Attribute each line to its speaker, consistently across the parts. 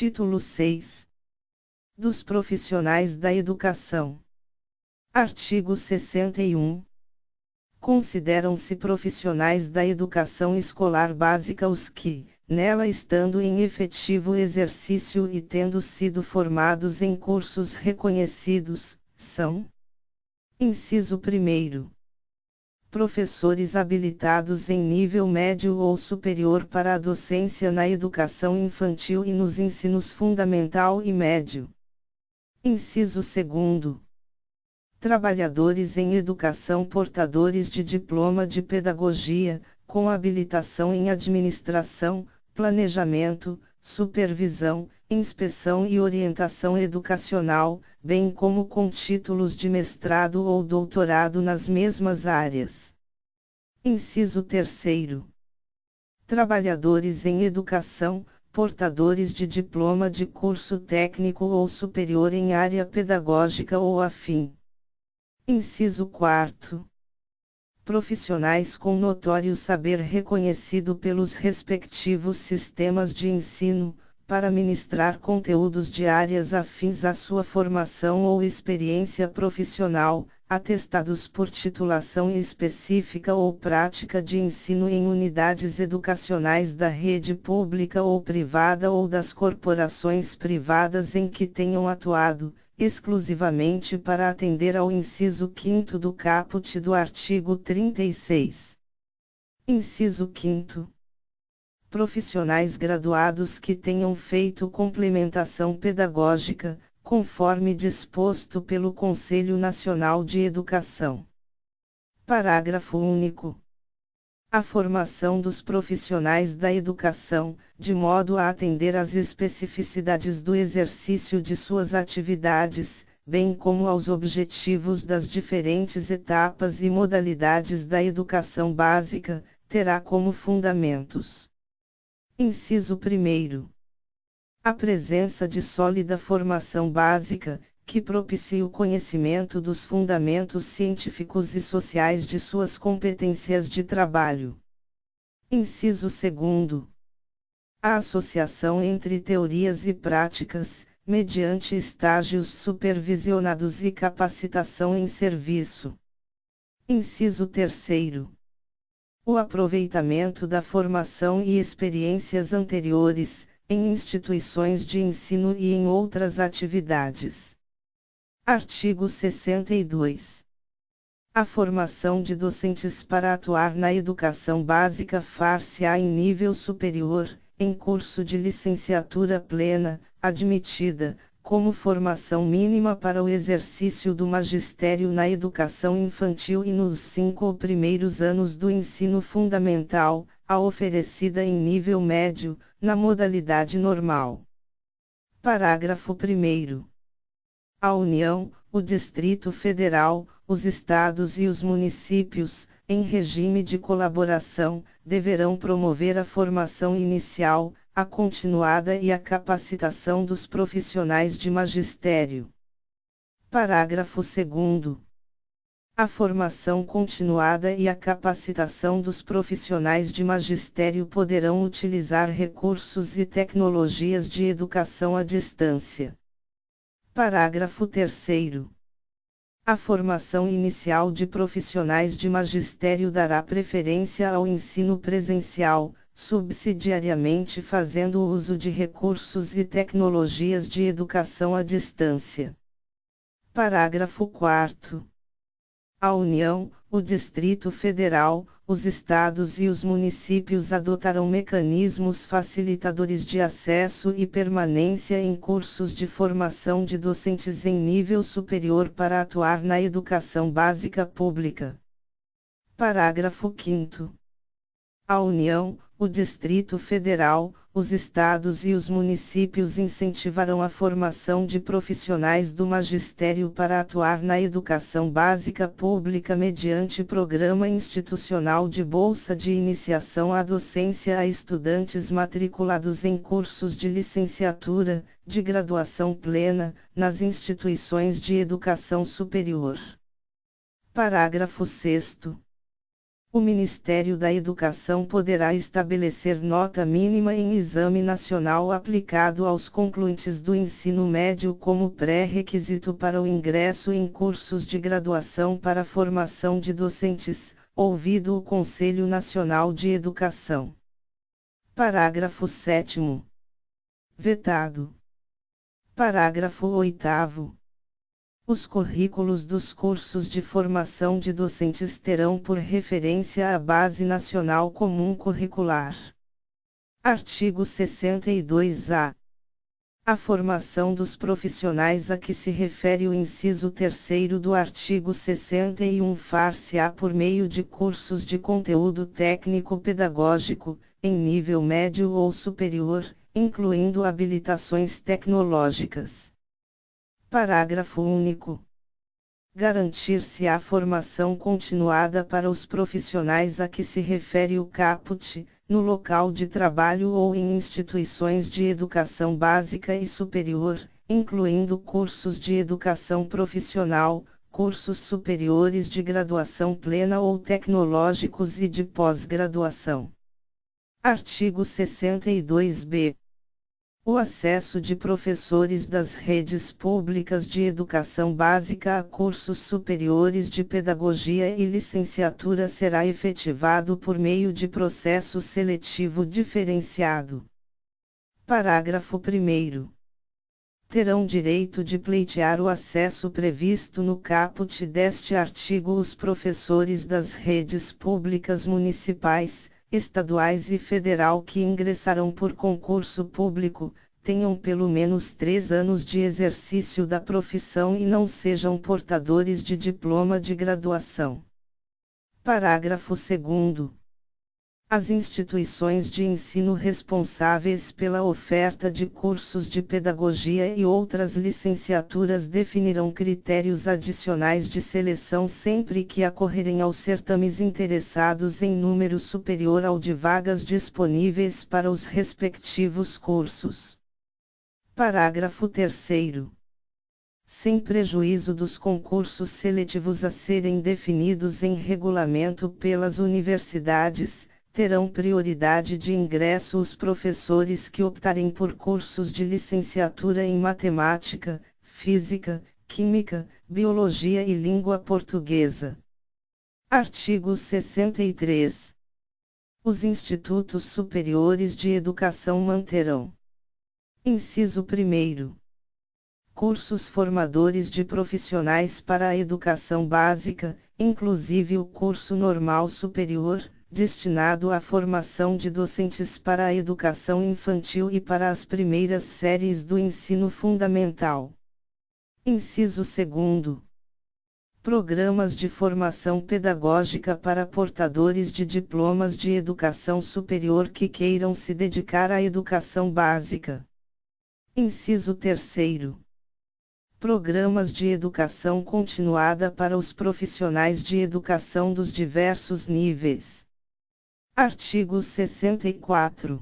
Speaker 1: Título 6. Dos profissionais da educação. Artigo 61. Consideram-se profissionais da educação escolar básica os que, nela estando em efetivo exercício e tendo sido formados em cursos reconhecidos, são: inciso 1º. Professores habilitados em nível médio ou superior para a docência na educação infantil e nos ensinos fundamental e médio. Inciso 2º. Trabalhadores em educação portadores de diploma de pedagogia, com habilitação em administração, planejamento, supervisão, inspeção e orientação educacional, bem como com títulos de mestrado ou doutorado nas mesmas áreas. Inciso 3º. Trabalhadores em educação, portadores de diploma de curso técnico ou superior em área pedagógica ou afim. Inciso 4º. Profissionais com notório saber reconhecido pelos respectivos sistemas de ensino, para ministrar conteúdos de áreas afins à sua formação ou experiência profissional, atestados por titulação específica ou prática de ensino em unidades educacionais da rede pública ou privada ou das corporações privadas em que tenham atuado, exclusivamente para atender ao inciso 5º do caput do artigo 36. Inciso 5º. Profissionais graduados que tenham feito complementação pedagógica, conforme disposto pelo Conselho Nacional de Educação. Parágrafo único. A formação dos profissionais da educação, de modo a atender às especificidades do exercício de suas atividades, bem como aos objetivos das diferentes etapas e modalidades da educação básica, terá como fundamentos: inciso 1º. A presença de sólida formação básica, que propicie o conhecimento dos fundamentos científicos e sociais de suas competências de trabalho. Inciso 2º. A associação entre teorias e práticas, mediante estágios supervisionados e capacitação em serviço. Inciso 3º. O aproveitamento da formação e experiências anteriores, em instituições de ensino e em outras atividades. Artigo 62. A formação de docentes para atuar na educação básica far-se-á em nível superior, em curso de licenciatura plena, admitida, como formação mínima para o exercício do magistério na educação infantil e nos 5 primeiros anos do ensino fundamental, a oferecida em nível médio, na modalidade normal. Parágrafo 1º. A União, o Distrito Federal, os Estados e os municípios, em regime de colaboração, deverão promover a formação inicial, a continuada e a capacitação dos profissionais de magistério. Parágrafo 2º. A formação continuada e a capacitação dos profissionais de magistério poderão utilizar recursos e tecnologias de educação à distância. Parágrafo 3º. A formação inicial de profissionais de magistério dará preferência ao ensino presencial, subsidiariamente fazendo uso de recursos e tecnologias de educação à distância. Parágrafo 4º. A União, o Distrito Federal, os Estados e os municípios adotarão mecanismos facilitadores de acesso e permanência em cursos de formação de docentes em nível superior para atuar na educação básica pública. Parágrafo 5º. A União, o Distrito Federal, os Estados e os municípios incentivarão a formação de profissionais do magistério para atuar na educação básica pública mediante programa institucional de bolsa de iniciação à docência a estudantes matriculados em cursos de licenciatura, de graduação plena, nas instituições de educação superior. Parágrafo 6º. O Ministério da Educação poderá estabelecer nota mínima em exame nacional aplicado aos concluintes do ensino médio como pré-requisito para o ingresso em cursos de graduação para formação de docentes, ouvido o Conselho Nacional de Educação. Parágrafo 7º. Vetado. Parágrafo 8º. Os currículos dos cursos de formação de docentes terão por referência a Base Nacional Comum Curricular. Artigo 62-A. A formação dos profissionais a que se refere o inciso 3º do artigo 61 far-se-á por meio de cursos de conteúdo técnico-pedagógico, em nível médio ou superior, incluindo habilitações tecnológicas. Parágrafo único. Garantir-se-á formação continuada para os profissionais a que se refere o caput, no local de trabalho ou em instituições de educação básica e superior, incluindo cursos de educação profissional, cursos superiores de graduação plena ou tecnológicos e de pós-graduação. Artigo 62-B. O acesso de professores das redes públicas de educação básica a cursos superiores de pedagogia e licenciatura será efetivado por meio de processo seletivo diferenciado. Parágrafo 1º. Terão direito de pleitear o acesso previsto no caput deste artigo os professores das redes públicas municipais, estaduais e federal que ingressarão por concurso público, tenham pelo menos 3 anos de exercício da profissão e não sejam portadores de diploma de graduação. Parágrafo 2º. As instituições de ensino responsáveis pela oferta de cursos de pedagogia e outras licenciaturas definirão critérios adicionais de seleção sempre que ocorrerem aos certames interessados em número superior ao de vagas disponíveis para os respectivos cursos. Parágrafo 3º. Sem prejuízo dos concursos seletivos a serem definidos em regulamento pelas universidades, terão prioridade de ingresso os professores que optarem por cursos de licenciatura em matemática, física, química, biologia e língua portuguesa. Artigo 63. Os institutos superiores de educação manterão: inciso 1º. Cursos formadores de profissionais para a educação básica, inclusive o curso normal superior, destinado à formação de docentes para a educação infantil e para as primeiras séries do ensino fundamental. Inciso 2º. Programas de formação pedagógica para portadores de diplomas de educação superior que queiram se dedicar à educação básica. Inciso 3º. Programas de educação continuada para os profissionais de educação dos diversos níveis. Artigo 64.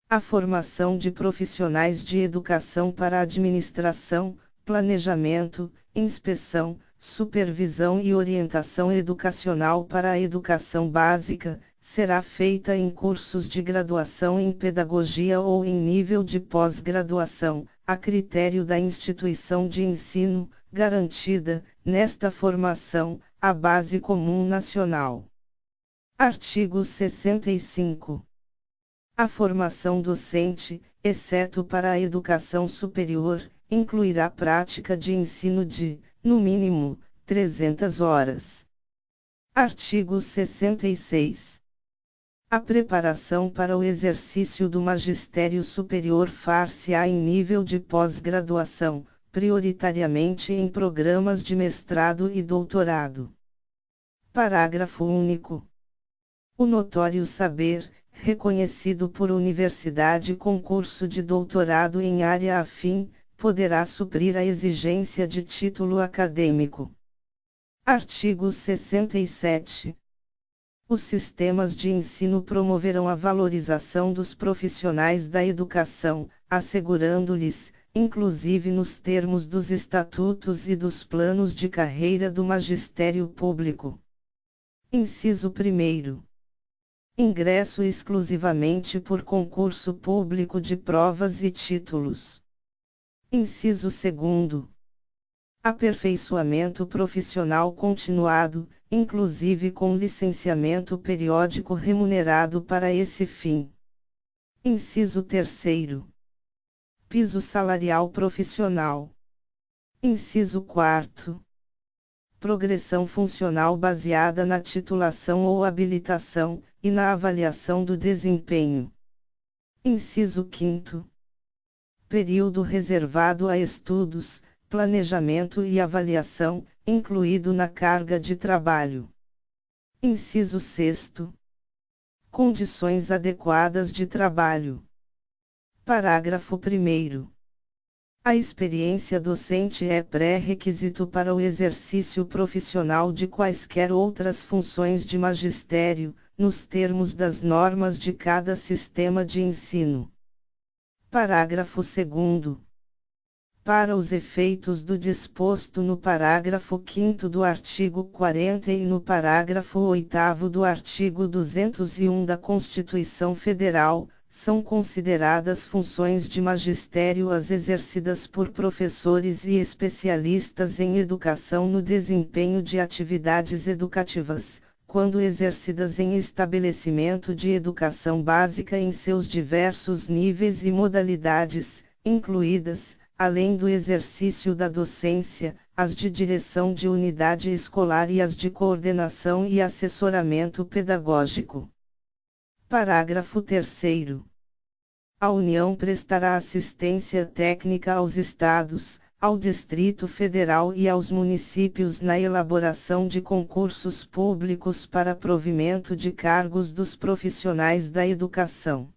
Speaker 1: A formação de profissionais de educação para administração, planejamento, inspeção, supervisão e orientação educacional para a educação básica, será feita em cursos de graduação em pedagogia ou em nível de pós-graduação, a critério da instituição de ensino, garantida, nesta formação, a base comum nacional. Artigo 65. A formação docente, exceto para a educação superior, incluirá prática de ensino de, no mínimo, 300 horas. Artigo 66. A preparação para o exercício do magistério superior far-se-á em nível de pós-graduação, prioritariamente em programas de mestrado e doutorado. Parágrafo único. O notório saber, reconhecido por universidade com curso de doutorado em área afim, poderá suprir a exigência de título acadêmico. Artigo 67. Os sistemas de ensino promoverão a valorização dos profissionais da educação, assegurando-lhes, inclusive nos termos dos estatutos e dos planos de carreira do magistério público, Inciso 1º. Ingresso exclusivamente por concurso público de provas e títulos. Inciso 2º. Aperfeiçoamento profissional continuado, inclusive com licenciamento periódico remunerado para esse fim. Inciso 3º. Piso salarial profissional. Inciso 4º. Progressão funcional baseada na titulação ou habilitação, e na avaliação do desempenho. Inciso 5º. Período reservado a estudos, planejamento e avaliação, incluído na carga de trabalho. Inciso 6º. Condições adequadas de trabalho. Parágrafo 1º. A experiência docente é pré-requisito para o exercício profissional de quaisquer outras funções de magistério, nos termos das normas de cada sistema de ensino. Parágrafo 2º. Para os efeitos do disposto no parágrafo 5º do artigo 40 e no parágrafo 8º do artigo 201 da Constituição Federal, são consideradas funções de magistério as exercidas por professores e especialistas em educação no desempenho de atividades educativas, quando exercidas em estabelecimento de educação básica em seus diversos níveis e modalidades, incluídas, além do exercício da docência, as de direção de unidade escolar e as de coordenação e assessoramento pedagógico. Parágrafo 3º. A União prestará assistência técnica aos Estados, ao Distrito Federal e aos municípios na elaboração de concursos públicos para provimento de cargos dos profissionais da educação.